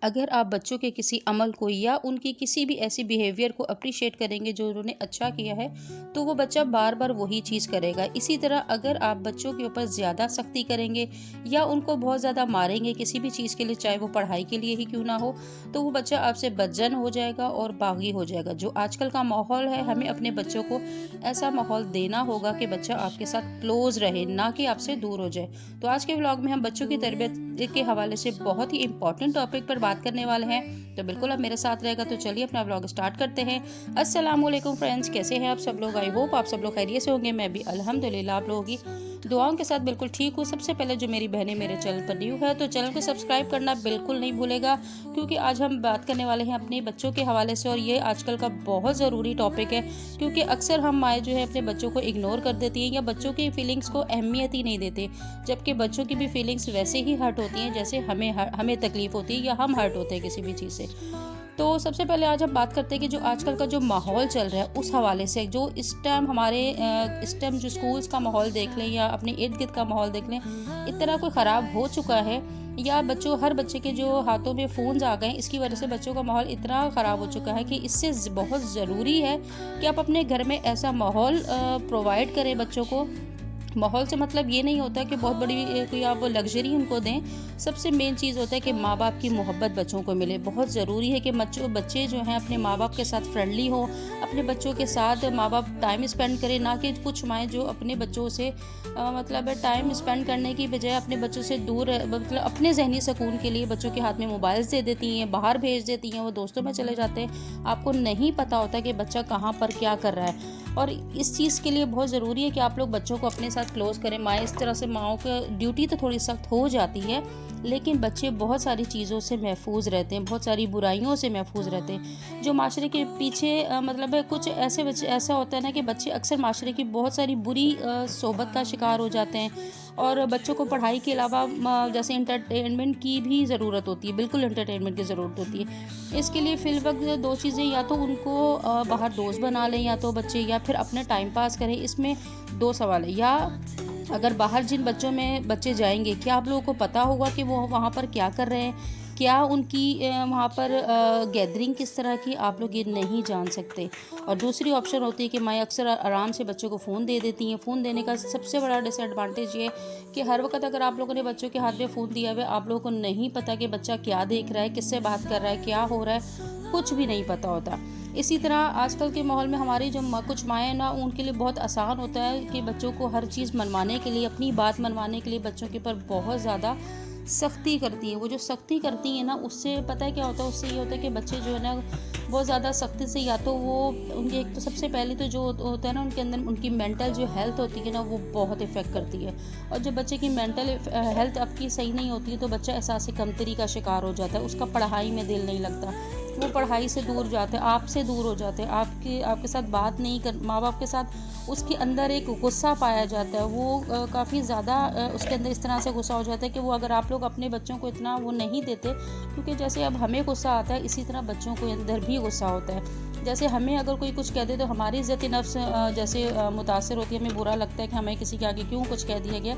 अगर आप बच्चों के किसी अमल को या उनकी किसी भी ऐसी बिहेवियर को अप्रिशिएट करेंगे जो उन्होंने अच्छा किया है, तो वो बच्चा बार बार वही चीज़ करेगा। इसी तरह अगर आप बच्चों के ऊपर ज़्यादा सख्ती करेंगे या उनको बहुत ज़्यादा मारेंगे किसी भी चीज़ के लिए, चाहे वो पढ़ाई के लिए ही क्यों ना हो, तो वो बच्चा आपसे बदजन हो जाएगा और बागी हो जाएगा। जो आजकल का माहौल है, हमें अपने बच्चों को ऐसा माहौल देना होगा कि बच्चा आपके साथ क्लोज रहे, ना कि आपसे दूर हो जाए। तो आज के व्लॉग में हम बच्चों की तरबियत के हवाले से बहुत ही इंपॉर्टेंट टॉपिक पर बात करने वाले हैं, तो बिल्कुल आप मेरे साथ रहेगा। तो चलिए अपना व्लॉग स्टार्ट करते हैं। अस्सलाम वालेकुम फ्रेंड्स, कैसे हैं आप सब लोग? आई होप आप सब लोग खैरियत से होंगे। मैं भी अल्हम्दुलिल्लाह आप लोगों की दुआओं के साथ बिल्कुल ठीक हूँ। सबसे पहले जो मेरी बहनें मेरे चैनल पर न्यू है, तो चैनल को सब्सक्राइब करना बिल्कुल नहीं भूलेगा, क्योंकि आज हम बात करने वाले हैं अपने बच्चों के हवाले से, और ये आजकल का बहुत ज़रूरी टॉपिक है, क्योंकि अक्सर हम माएँ जो है अपने बच्चों को इग्नोर कर देती हैं या बच्चों की फीलिंग्स को अहमियत ही नहीं देते, जबकि बच्चों की भी फीलिंग्स वैसे ही हर्ट होती हैं जैसे हमें तकलीफ़ होती है या हम हर्ट होते हैं किसी भी चीज़ से। तो सबसे पहले आज हम बात करते हैं कि जो आजकल का जो माहौल चल रहा है उस हवाले से, जो इस टाइम इस टाइम जो स्कूल्स का माहौल देख लें या अपने इर्द गिर्द का माहौल देख लें, इतना कोई ख़राब हो चुका है, या हर बच्चे के जो हाथों में फ़ोन्स आ गए हैं, इसकी वजह से बच्चों का माहौल इतना ख़राब हो चुका है कि इससे बहुत ज़रूरी है कि आप अपने घर में ऐसा माहौल प्रोवाइड करें बच्चों को। माहौल से मतलब ये नहीं होता कि बहुत बड़ी कोई आप लग्ज़री उनको दें। सबसे मेन चीज़ होता है कि माँ-बाप की मोहब्बत बच्चों को मिले। बहुत ज़रूरी है कि बच्चे जो हैं अपने माँ-बाप के साथ फ्रेंडली हों, अपने बच्चों के साथ माँ-बाप टाइम स्पेंड करें, ना कि कुछ माएँ जो अपने बच्चों से मतलब टाइम स्पेंड करने की बजाय अपने बच्चों से दूर मतलब अपने ज़हनी सुकून के लिए बच्चों के हाथ में मोबाइल्स दे देती हैं, बाहर भेज देती हैं, वो दोस्तों में चले जाते हैं। आपको नहीं पता होता कि बच्चा कहाँ पर क्या कर रहा है, और इस चीज़ के लिए बहुत ज़रूरी है कि आप लोग बच्चों को अपने साथ क्लोज़ करें। माएँ इस तरह से, माँओं की ड्यूटी तो थोड़ी सख्त हो जाती है, लेकिन बच्चे बहुत सारी चीज़ों से महफूज रहते हैं, बहुत सारी बुराइयों से महफूज रहते हैं। जो माशरे के पीछे मतलब है, कुछ ऐसे बच्चे, ऐसा होता है ना कि बच्चे अक्सर माशरे की बहुत सारी बुरी सोबत का शिकार हो जाते हैं, और बच्चों को पढ़ाई के अलावा जैसे एंटरटेनमेंट की भी ज़रूरत होती है, बिल्कुल एंटरटेनमेंट की ज़रूरत होती है। इसके लिए फ़िलवक़्त 2 चीज़ें, या तो उनको बाहर दोस्त बना लें या तो बच्चे, या फिर अपने टाइम पास करें। इसमें 2 सवाल है, या अगर बाहर जिन बच्चों में बच्चे जाएँगे, क्या आप लोगों को पता होगा कि वो वहाँ पर क्या कर रहे हैं? क्या उनकी वहाँ पर गैदरिंग किस तरह की, आप लोग ये नहीं जान सकते। और दूसरी ऑप्शन होती है कि माएँ अक्सर आराम से बच्चों को फ़ोन दे देती हैं। फ़ोन देने का सबसे बड़ा डिसएडवांटेज ये है कि हर वक़्त अगर आप लोगों ने बच्चों के हाथ में फ़ोन दिया हुआ है, आप लोगों को नहीं पता कि बच्चा क्या देख रहा है, किससे बात कर रहा है, क्या हो रहा है, कुछ भी नहीं पता होता। इसी तरह आजकल के माहौल में हमारी जो कुछ माएँ ना, उनके लिए बहुत आसान होता है कि बच्चों को हर चीज़ मनवाने के लिए, अपनी बात मनवाने के लिए बच्चों के ऊपर बहुत ज़्यादा सख्ती करती हैं। वो जो सख्ती करती हैं ना, उससे पता है क्या होता है, उससे ये होता है कि बच्चे जो है ना बहुत ज़्यादा सख्ती से, या तो वो उनके, एक तो सबसे पहले तो जो होता है ना उनके अंदर, उनकी मेंटल जो हेल्थ होती है ना, वो बहुत इफ़ेक्ट करती है। और जब बच्चे की मेंटल हेल्थ आपकी सही नहीं होती है, तो बच्चा एहसास कमतरी का शिकार हो जाता है, उसका पढ़ाई में दिल नहीं लगता, वो पढ़ाई से दूर जाते हैं, आपसे दूर हो जाते हैं, आपके साथ बात नहीं कर, माँ बाप के साथ उसके अंदर एक गुस्सा पाया जाता है। वो काफ़ी ज़्यादा उसके अंदर इस तरह से गुस्सा हो जाता है कि वो, अगर आप लोग अपने बच्चों को इतना वो नहीं देते, क्योंकि जैसे अब हमें गुस्सा आता है, इसी तरह बच्चों को अंदर भी गुस्सा होता है। जैसे हमें अगर कोई कुछ कह दे, तो हमारी इज़्ज़त नफ्स जैसे मुतासिर होती है, हमें बुरा लगता है कि हमें किसी के आगे क्यों कुछ कह दिया गया।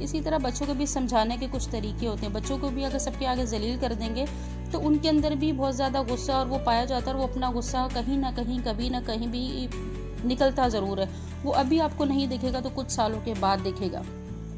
इसी तरह बच्चों को भी समझाने के कुछ तरीके होते हैं। बच्चों को भी अगर सबके आगे ज़लील कर देंगे, तो उनके अंदर भी बहुत ज़्यादा गुस्सा और वो पाया जाता है, और वो अपना गुस्सा कहीं न कहीं, कभी न कहीं भी निकलता ज़रूर है। वो अभी आपको नहीं दिखेगा, तो कुछ सालों के बाद दिखेगा।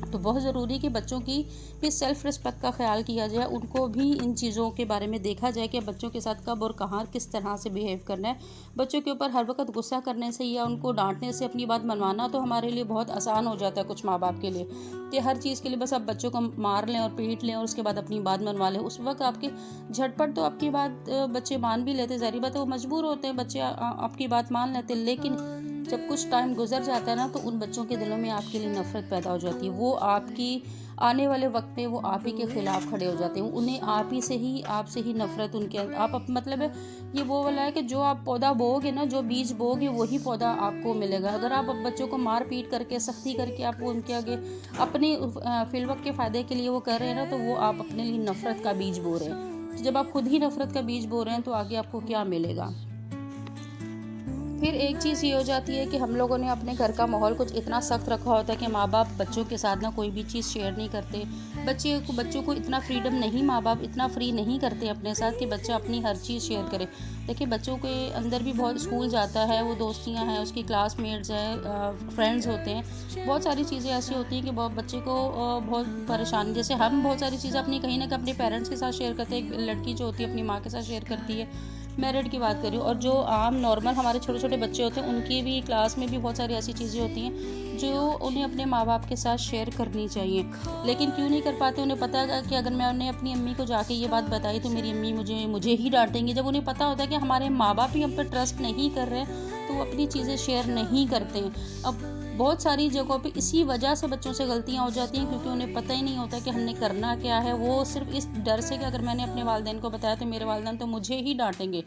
तो बहुत ज़रूरी है कि बच्चों की भी सेल्फ़ रिस्पेक्ट का ख़्याल किया जाए, उनको भी इन चीज़ों के बारे में देखा जाए कि बच्चों के साथ कब और कहाँ किस तरह से बिहेव करना है। बच्चों के ऊपर हर वक़्त गुस्सा करने से या उनको डाँटने से अपनी बात मनवाना तो हमारे लिए बहुत आसान हो जाता है, कुछ माँ-बाप के लिए, कि हर चीज़ के लिए बस आप बच्चों को मार लें और पीट लें और उसके बाद अपनी बात मनवा लें। उस वक़्त आपके झटपट तो आपकी बात बच्चे मान भी लेते हैं, ज़ाहिर बात है वो मजबूर होते हैं, बच्चे आपकी बात मान लेते हैं, लेकिन जब कुछ टाइम गुजर जाता है ना, तो उन बच्चों के दिलों में आपके लिए नफ़रत पैदा हो जाती है। वो आपकी आने वाले वक्त में वो आप ही के ख़िलाफ़ खड़े हो जाते हैं। उन्हें आपसे ही नफ़रत, उनके आप मतलब है, ये वो वाला है कि जो आप पौधा बोओगे ना, जो बीज बोओगे वही पौधा आपको मिलेगा। अगर आप बच्चों को मार पीट करके, सख्ती करके आप वो उनके आगे अपने फ़िलवक़्त के फ़ायदे के लिए वो कर रहे हैं ना, तो वो आप अपने लिए नफ़रत का बीज बो रहे हैं। तो जब आप खुद ही नफ़रत का बीज बो रहे हैं, तो आगे आपको क्या मिलेगा। फिर एक चीज़ ये हो जाती है कि हम लोगों ने अपने घर का माहौल कुछ इतना सख्त रखा होता है कि माँ बाप बच्चों के साथ ना कोई भी चीज़ शेयर नहीं करते। बच्चों को इतना फ्रीडम नहीं, माँ बाप इतना फ्री नहीं करते अपने साथ कि बच्चा अपनी हर चीज़ शेयर करे। देखिए, बच्चों के अंदर भी बहुत, स्कूल जाता है, वो दोस्तियाँ हैं, उसकी क्लासमेट्स हैं, फ्रेंड्स होते हैं, बहुत सारी चीज़ें ऐसी होती हैं कि बहुत बच्चे को बहुत परेशानी, जैसे हम बहुत सारी चीज़ें अपनी कहीं ना कहीं अपने पेरेंट्स के साथ शेयर करते हैं। एक लड़की जो होती है अपनी माँ के साथ शेयर करती है, मेरिट की बात करी, और जो आम नॉर्मल हमारे छोटे छोटे बच्चे होते हैं उनकी भी क्लास में भी बहुत सारी ऐसी चीज़ें होती हैं जो उन्हें अपने माँ बाप के साथ शेयर करनी चाहिए, लेकिन क्यों नहीं कर पाते। उन्हें पता है कि अगर मैं उन्हें अपनी अम्मी को जाके ये बात बताई तो मेरी अम्मी मुझे ही डांटेंगी। जब उन्हें पता होता है कि हमारे माँ बाप ही हम पर ट्रस्ट नहीं कर रहे हैं तो वो अपनी चीज़ें शेयर नहीं करते हैं। अब बहुत सारी जगहों पे इसी वजह से बच्चों से गलतियाँ हो जाती हैं, क्योंकि उन्हें पता ही नहीं होता कि हमने करना क्या है। वो सिर्फ इस डर से कि अगर मैंने अपने वालिदैन को बताया तो मेरे वालिदैन तो मुझे ही डांटेंगे।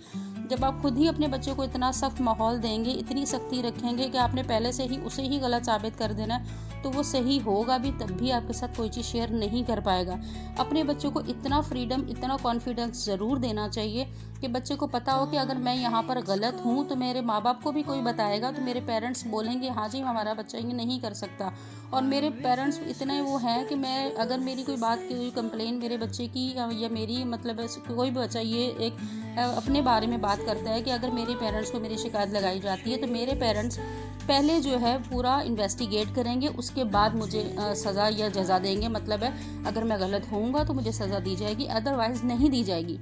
जब आप खुद ही अपने बच्चों को इतना सख्त माहौल देंगे, इतनी सख्ती रखेंगे कि आपने पहले से ही उसे ही गलत साबित कर देना है, तो वो सही होगा भी तब भी आपके साथ कोई चीज़ शेयर नहीं कर पाएगा। अपने बच्चों को इतना फ्रीडम, इतना कॉन्फिडेंस ज़रूर देना चाहिए कि बच्चे को पता हो कि अगर मैं यहाँ पर गलत हूँ तो मेरे माँ बाप को भी कोई बताएगा तो मेरे पेरेंट्स बोलेंगे हाँ जी हमारा बच्चा ये नहीं कर सकता। और मेरे पेरेंट्स इतने वो हैं कि मैं अगर मेरी कोई बात की हुई कंप्लेन मेरे बच्चे की या मेरी, मतलब कोई भी बच्चा ये एक अपने बारे में बात करता है कि अगर मेरे पेरेंट्स को मेरी शिकायत लगाई जाती है तो मेरे पेरेंट्स पहले जो है पूरा इन्वेस्टिगेट करेंगे, उसके बाद मुझे सज़ा या जज़ा देंगे। मतलब है अगर मैं गलत होऊंगा तो मुझे सज़ा दी जाएगी, अदरवाइज़ नहीं दी जाएगी।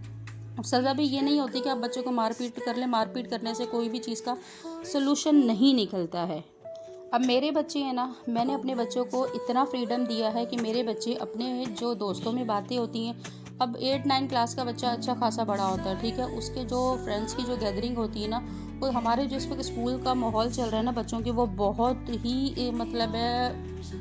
सज़ा भी ये नहीं होती कि आप बच्चों को मारपीट कर लें, मारपीट करने से कोई भी चीज़ का सलूशन नहीं निकलता है। अब मेरे बच्चे हैं ना, मैंने अपने बच्चों को इतना फ्रीडम दिया है कि मेरे बच्चे अपने जो दोस्तों में बातें होती हैं, अब 8-9 क्लास का बच्चा अच्छा खासा बड़ा होता है, ठीक है, उसके जो फ्रेंड्स की जो गैदरिंग होती है ना, वो हमारे जो इस वक्त स्कूल का माहौल चल रहा है ना बच्चों के, वो बहुत ही मतलब है,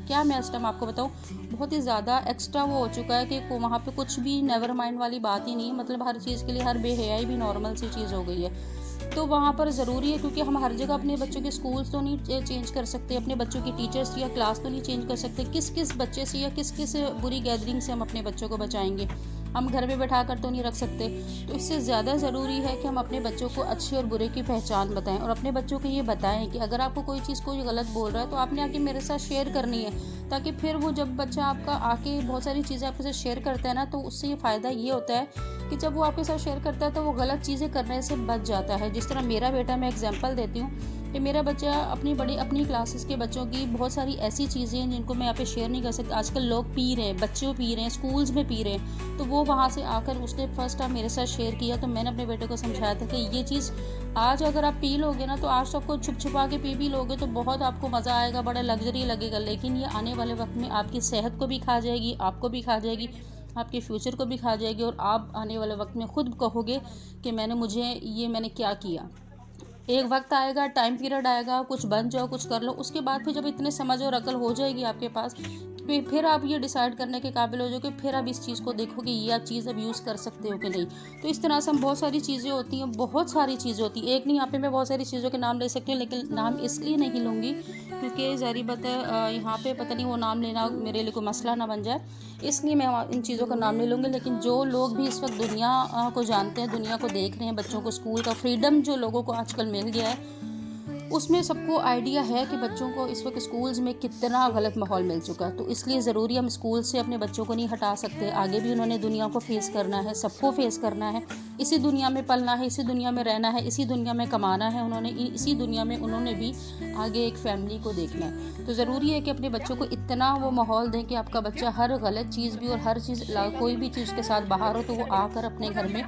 क्या मैं इस टाइम आपको बताऊँ, बहुत ही ज़्यादा एक्स्ट्रा वो हो चुका है कि वहाँ पे कुछ भी नेवर माइंड वाली बात ही नहीं है। मतलब हर चीज़ के लिए हर बेहयाई भी नॉर्मल सी चीज़ हो गई है। तो वहाँ पर ज़रूरी है, क्योंकि हम हर जगह अपने बच्चों के स्कूल्स तो नहीं चेंज कर सकते, अपने बच्चों की टीचर्स या क्लास तो नहीं चेंज कर सकते। किस किस बच्चे से या किस किस बुरी गैदरिंग से हम अपने बच्चों को बचाएंगे, हम घर में बैठा कर तो नहीं रख सकते। तो इससे ज़्यादा ज़रूरी है कि हम अपने बच्चों को अच्छे और बुरे की पहचान बताएं, और अपने बच्चों को ये बताएं कि अगर आपको कोई चीज़ कोई गलत बोल रहा है तो आपने आके मेरे साथ शेयर करनी है, ताकि फिर वो जब बच्चा आपका आके बहुत सारी चीज़ें आपके साथ शेयर करता है ना, तो उससे ये फ़ायदा ये होता है कि जब वो आपके साथ शेयर करता है तो वो गलत चीज़ें करने से बच जाता है। जिस तरह मेरा बेटा, मैं एग्जांपल देती हूँ कि मेरा बच्चा अपनी क्लासेस के बच्चों की बहुत सारी ऐसी चीज़ें हैं जिनको मैं यहाँ पे शेयर नहीं कर सकती। आजकल लोग पी रहे हैं, बच्चे पी रहे हैं, स्कूल्स में पी रहे हैं, तो वो वहाँ से आकर उसने फर्स्ट टाइम मेरे साथ शेयर किया, तो मैंने अपने बेटे को समझाया था कि ये चीज़ आज अगर आप पी लोगे ना, तो आज सबको छुप छुपा के पी भी लोगे तो बहुत आपको मज़ा आएगा, बड़ा लग्जरी लगेगा, लेकिन ये आने वाले वक्त में आपकी सेहत को भी खा जाएगी, आपको भी खा जाएगी, आपके फ्यूचर को भी खा जाएगी, और आप आने वाले वक्त में खुद कहोगे कि मैंने क्या किया। एक वक्त आएगा, टाइम पीरियड आएगा, कुछ बन जाओ, कुछ कर लो, उसके बाद फिर जब इतने समझ और अकल हो जाएगी आपके पास, फिर आप ये डिसाइड करने के काबिल हो जाओगे, फिर आप इस चीज़ को देखो कि ये आप चीज़ अब यूज़ कर सकते हो कि नहीं। तो इस तरह से हम बहुत सारी चीज़ें होती हैं, बहुत सारी चीज़ें होती हैं, एक नहीं, यहाँ पे मैं बहुत सारी चीज़ों के नाम ले सकती हूँ, लेकिन नाम इसलिए नहीं लूँगी क्योंकि ज़ाहिर बात है यहाँ पे पता नहीं वो नाम लेना मेरे लिए कोई मसला ना बन जाए, इसलिए मैं इन चीज़ों का नाम नहीं लूँगी। लेकिन जो लोग भी इस वक्त दुनिया को जानते हैं, दुनिया को देख रहे हैं, बच्चों को स्कूल का फ्रीडम जो लोगों को आजकल मिल गया है, उसमें सबको आइडिया है कि बच्चों को इस वक्त स्कूल्स में कितना गलत माहौल मिल चुका है। तो इसलिए ज़रूरी, हम स्कूल से अपने बच्चों को नहीं हटा सकते, आगे भी उन्होंने दुनिया को फेस करना है, सबको फेस करना है, इसी दुनिया में पलना है, इसी दुनिया में रहना है, इसी दुनिया में कमाना है उन्होंने, इसी दुनिया में उन्होंने भी आगे एक फैमिली को देखना है। तो ज़रूरी है कि अपने बच्चों को इतना वो माहौल दें कि आपका बच्चा हर गलत चीज़ भी और हर चीज़ कोई भी चीज़ के साथ बाहर हो तो वो आकर अपने घर में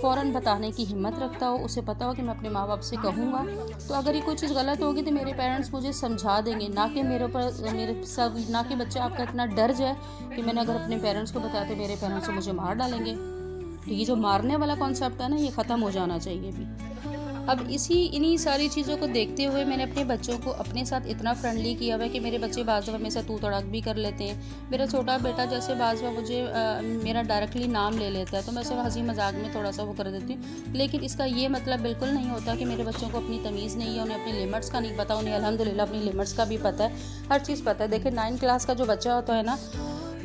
फ़ौरन बताने की हिम्मत रखता हो, उसे पता हो कि मैं अपने माँ बाप से कहूँगा, तो अगर ये कोई चीज़ गलत होगी तो मेरे पेरेंट्स मुझे समझा देंगे, ना कि ना कि बच्चा आपका इतना डर जाए कि मैंने अगर अपने पेरेंट्स को बताया तो मेरे पेरेंट्स तो मुझे मार डालेंगे। तो ये जो मारने वाला कॉन्सेप्ट है ना, ये ख़त्म हो जाना चाहिए भी। अब इन्हीं सारी चीज़ों को देखते हुए मैंने अपने बच्चों को अपने साथ इतना फ्रेंडली किया हुआ है कि मेरे बच्चे बाज़ दफ़ा मेरे साथ तू तड़ाक भी कर लेते हैं। मेरा छोटा बेटा जैसे बाज़ दफ़ा मुझे मेरा डायरेक्टली नाम ले लेता है तो मैं उसे हंसी मजाक में थोड़ा सा वो कर देती हूँ, लेकिन इसका ये मतलब बिल्कुल नहीं होता कि मेरे बच्चों को अपनी तमीज़ नहीं है, उन्हें अपनी लिमिट्स का नहीं पता। उन्हें अल्हम्दुलिल्लाह अपनी लिमिट्स का भी पता है, हर चीज़ पता है। देखिए 9 क्लास का जो बच्चा होता है ना,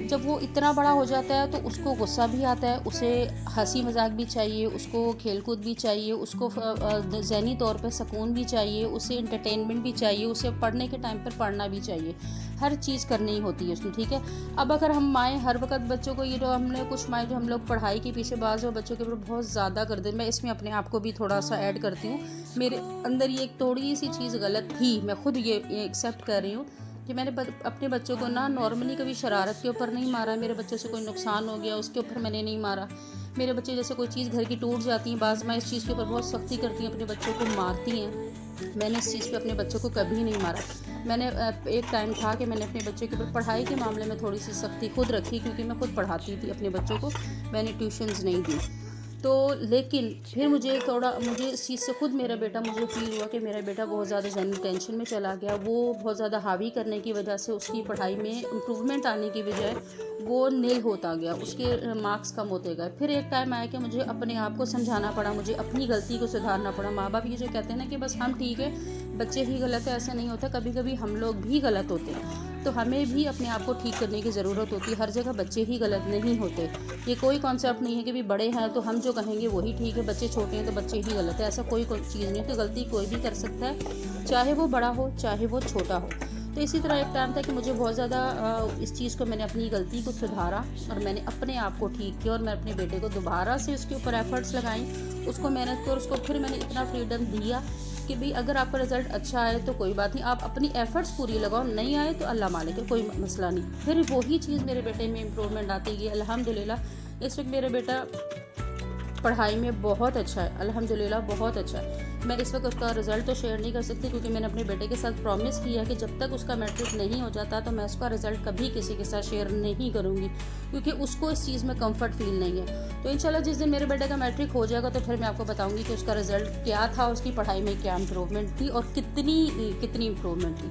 जब वो इतना बड़ा हो जाता है तो उसको गुस्सा भी आता है, उसे हंसी मजाक भी चाहिए, उसको खेलकूद भी चाहिए, उसको ज़हनी तौर पे सुकून भी चाहिए, उसे इंटरटेनमेंट भी चाहिए, उसे पढ़ने के टाइम पर पढ़ना भी चाहिए, हर चीज़ करनी होती है उसमें, ठीक है। अब अगर हम माएँ हर वक्त बच्चों को, ये जो हमने कुछ माएँ जो हम लोग पढ़ाई के पीछे बाज़ और बच्चों के ऊपर बहुत ज़्यादा कर दें, मैं इसमें अपने आप को भी थोड़ा सा ऐड करती हूँ। मेरे अंदर ये एक थोड़ी सी चीज़ गलत थी, मैं खुद ये एक्सेप्ट कर रही हूँ कि मैंने अपने बच्चों को ना नॉर्मली कभी शरारत के ऊपर नहीं मारा, मेरे बच्चों से कोई नुकसान हो गया उसके ऊपर मैंने नहीं मारा। मेरे बच्चे जैसे कोई चीज़ घर की टूट जाती है, बाज़ माँ इस चीज़ के ऊपर बहुत सख्ती करती हैं, अपने बच्चों को मारती हैं। मैंने इस चीज़ पे अपने बच्चों को कभी नहीं मारा। मैंने एक टाइम था कि मैंने अपने बच्चे के ऊपर पढ़ाई के मामले में थोड़ी सी सख्ती खुद रखी, क्योंकि मैं खुद पढ़ाती थी अपने बच्चों को, मैंने ट्यूशन्स नहीं दी। तो लेकिन फिर मुझे इस चीज़ से खुद मेरा बेटा, मुझे फ़ील हुआ कि मेरा बेटा बहुत ज़्यादा ज़हनी टेंशन में चला गया। वो बहुत ज़्यादा हावी करने की वजह से उसकी पढ़ाई में इम्प्रूवमेंट आने की बजाय वो नील होता गया, उसके मार्क्स कम होते गए। फिर एक टाइम आया कि मुझे अपने आप को समझाना पड़ा, मुझे अपनी गलती को सुधारना पड़ा। माँ बाप ये जो कहते हैं ना कि बस हम ठीक है, बच्चे ही गलत है, ऐसा नहीं होता, कभी कभी हम लोग भी गलत होते हैं। तो हमें भी अपने आप को ठीक करने की ज़रूरत होती है। हर जगह बच्चे ही गलत नहीं होते। ये कोई कॉन्सेप्ट नहीं है कि भी बड़े हैं तो हम जो कहेंगे वही ठीक है, बच्चे छोटे हैं तो बच्चे ही गलत है, ऐसा कोई चीज़ नहीं है। तो गलती कोई भी कर सकता है, चाहे वो बड़ा हो चाहे वो छोटा हो। तो इसी तरह एक टाइम था कि मुझे बहुत ज़्यादा इस चीज़ को, मैंने अपनी गलती को सुधारा और मैंने अपने आप को ठीक किया और मैं अपने बेटे को दोबारा से उसके ऊपर एफर्ट्स लगाई, उसको मेहनत की और उसको फिर मैंने इतना फ्रीडम दिया कि भाई अगर आपका रिज़ल्ट अच्छा आए तो कोई बात नहीं, आप अपनी एफ़र्ट्स पूरी लगाओ, नहीं आए तो अल्लाह मालिक है, कोई मसला नहीं। फिर वही चीज़ मेरे बेटे में इम्प्रूवमेंट आती गई अल्हम्दुलिल्लाह। इस वक्त मेरा बेटा पढ़ाई में बहुत अच्छा है, अल्हम्दुलिल्लाह बहुत अच्छा है। मैं इस वक्त उसका रिज़ल्ट तो शेयर नहीं कर सकती, क्योंकि मैंने अपने बेटे के साथ प्रॉमिस किया है कि जब तक उसका मैट्रिक नहीं हो जाता तो मैं उसका रिज़ल्ट कभी किसी के साथ शेयर नहीं करूँगी, क्योंकि उसको इस चीज़ में कंफर्ट फील नहीं है। तो इंशाल्लाह जिस दिन मेरे बेटे का मैट्रिक हो जाएगा तो फिर मैं आपको बताऊँगी कि उसका रिज़ल्ट क्या था, उसकी पढ़ाई में क्या इम्प्रूवमेंट थी और कितनी इम्प्रूवमेंट थी।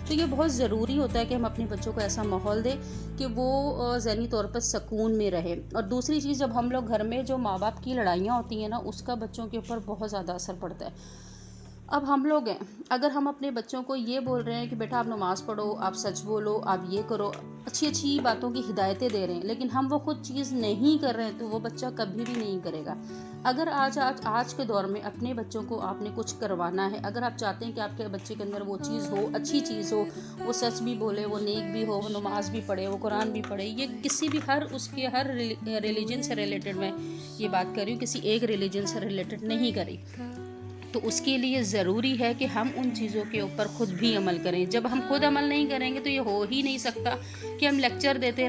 तो ये बहुत ज़रूरी होता है कि हम अपने बच्चों को ऐसा माहौल दें कि वो ज़हनी तौर पर सुकून में रहे। और दूसरी चीज़, जब हम लोग घर में जो माँ बाप की लड़ाइयाँ होती हैं ना, उसका बच्चों के ऊपर बहुत ज़्यादा असर पड़ता है। अब हम लोग हैं, अगर हम अपने बच्चों को ये बोल रहे हैं कि बेटा आप नमाज़ पढ़ो, आप सच बोलो, आप ये करो, अच्छी अच्छी बातों की हिदायतें दे रहे हैं, लेकिन हम वो खुद चीज़ नहीं कर रहे हैं, तो वो बच्चा कभी भी नहीं करेगा। अगर आज के दौर में अपने बच्चों को आपने कुछ करवाना है, अगर आप चाहते हैं कि आपके बच्चे के अंदर वो चीज़ हो, अच्छी चीज़ हो, वो सच भी बोले, वो नेक भी हो, वो नमाज भी पढ़े, वो कुरान भी पढ़े, ये किसी भी हर रिलीजन से रिलेटेड मैं ये बात कर रही हूँ, किसी एक रिलीजन से रिलेटेड नहीं करी। तो उसके लिए ज़रूरी है कि हम उन चीज़ों के ऊपर खुद भी अमल करें। जब हम खुद अमल नहीं करेंगे तो ये हो ही नहीं सकता कि हम लेक्चर देते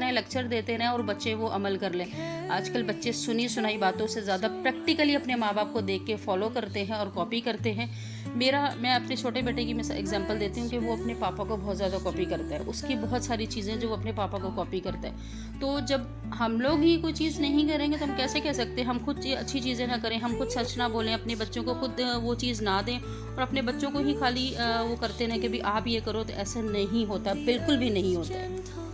रहें और बच्चे वो अमल कर लें। आजकल बच्चे सुनी सुनाई बातों से ज़्यादा प्रैक्टिकली अपने माँ बाप को देख के फॉलो करते हैं और कॉपी करते हैं। मैं अपने छोटे बेटे की एग्जांपल देती हूँ कि वो अपने पापा को बहुत ज़्यादा कॉपी करता है। उसकी बहुत सारी चीज़ें जो वो अपने पापा को कॉपी करता है। तो जब हम लोग ही कोई चीज़ नहीं करेंगे तो हम कैसे कह सकते हैं हम खुद अच्छी चीज़ें ना करें, हम खुद सच ना बोलें, अपने बच्चों को खुद वो चीज़ ना दें और अपने बच्चों को ही खाली वो करते रहें कि भाई आप ये करो, तो ऐसा नहीं होता, बिल्कुल भी नहीं होता है।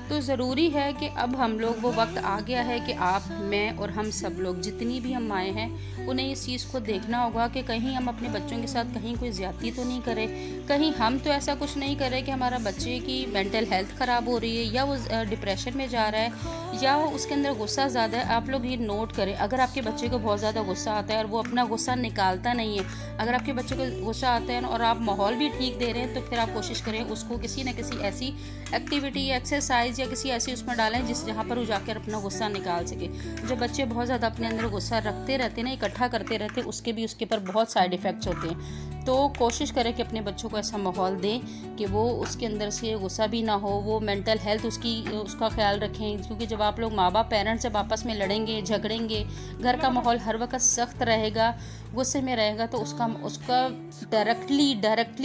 तो ज़रूरी है कि अब हम लोग, वो वक्त आ गया है कि आप, मैं और हम सब लोग, जितनी भी हम माएँ हैं, उन्हें इस चीज़ को देखना होगा कि कहीं हम अपने बच्चों के साथ कहीं कोई ज़्यादती तो नहीं करें, कहीं हम तो ऐसा कुछ नहीं करें कि हमारा बच्चे की मेंटल हेल्थ ख़राब हो रही है या वो डिप्रेशन में जा रहा है या वो उसके अंदर गुस्सा ज़्यादा है। आप लोग ये नोट करें, अगर आपके बच्चे को बहुत ज़्यादा गुस्सा आता है और वो अपना गुस्सा निकालता नहीं है, अगर आपके बच्चे को गुस्सा आता है और आप माहौल भी ठीक दे रहे हैं, तो फिर आप कोशिश करें उसको किसी न किसी ऐसी एक्टिविटी या एक्सरसाइज या किसी ऐसी उसमें डालें जहाँ पर वो जाकर अपना गुस्सा निकाल सके। जब बच्चे बहुत ज़्यादा अपने अंदर गुस्सा रखते रहते ना, इकट्ठा करते रहते, उसके पर बहुत साइड इफ़ेक्ट्स होते हैं। तो कोशिश करें कि अपने बच्चों को ऐसा माहौल दें कि वो उसके अंदर से गुस्सा भी ना हो, वो मेंटल हेल्थ उसका ख्याल रखें। क्योंकि जब आप लोग माँ बाप पेरेंट्स जब आपस में लड़ेंगे, झगड़ेंगे, घर का माहौल हर वक्त सख्त रहेगा, गुस्से में रहेगा, तो उसका डायरेक्टली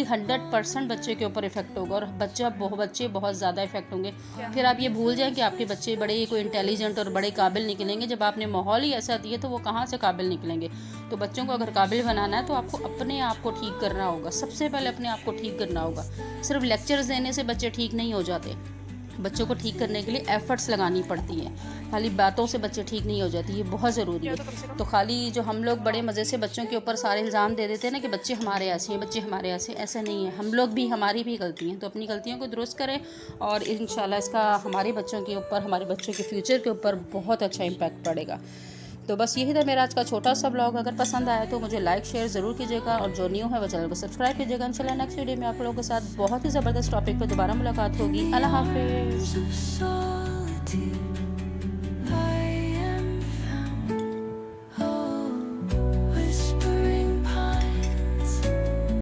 100% बच्चे के ऊपर इफेक्ट होगा और बच्चे बहुत ज़्यादा इफेक्ट होंगे। फिर आप ये भूल जाएं कि आपके बच्चे बड़े कोई इंटेलिजेंट और बड़े काबिल निकलेंगे। जब आपने माहौल ही ऐसा दिया तो वो कहाँ से काबिल निकलेंगे। तो बच्चों को अगर काबिल बनाना है तो आपको अपने आप को ठीक करना होगा, सबसे पहले अपने आप को ठीक करना होगा। सिर्फ लेक्चर्स देने से बच्चे ठीक नहीं हो जाते। बच्चों को ठीक करने के लिए एफ़र्ट्स लगानी पड़ती हैं। खाली बातों से बच्चे ठीक नहीं हो जाते, ये बहुत ज़रूरी है। तो खाली जो हम लोग बड़े मज़े से बच्चों के ऊपर सारे इल्ज़ाम दे देते हैं ना कि बच्चे हमारे ऐसे हैं, बच्चे हमारे ऐसे, ऐसा नहीं है। हम लोग भी, हमारी भी गलती हैं, तो अपनी गलतियों को दुरुस्त करें और इंशाल्लाह इसका हमारे बच्चों के ऊपर, हमारे बच्चों के फ्यूचर के ऊपर बहुत अच्छा इम्पैक्ट पड़ेगा। तो बस यही था मेरा आज का छोटा सा ब्लॉग। अगर पसंद आया तो मुझे लाइक शेयर ज़रूर कीजिएगा और जो न्यू है वो चैनल को सब्सक्राइब कीजिएगा। इंशाल्लाह नेक्स्ट वीडियो में आप लोगों के साथ बहुत ही ज़बरदस्त टॉपिक पर दोबारा मुलाकात होगी। अल्लाह हाफ़िज़।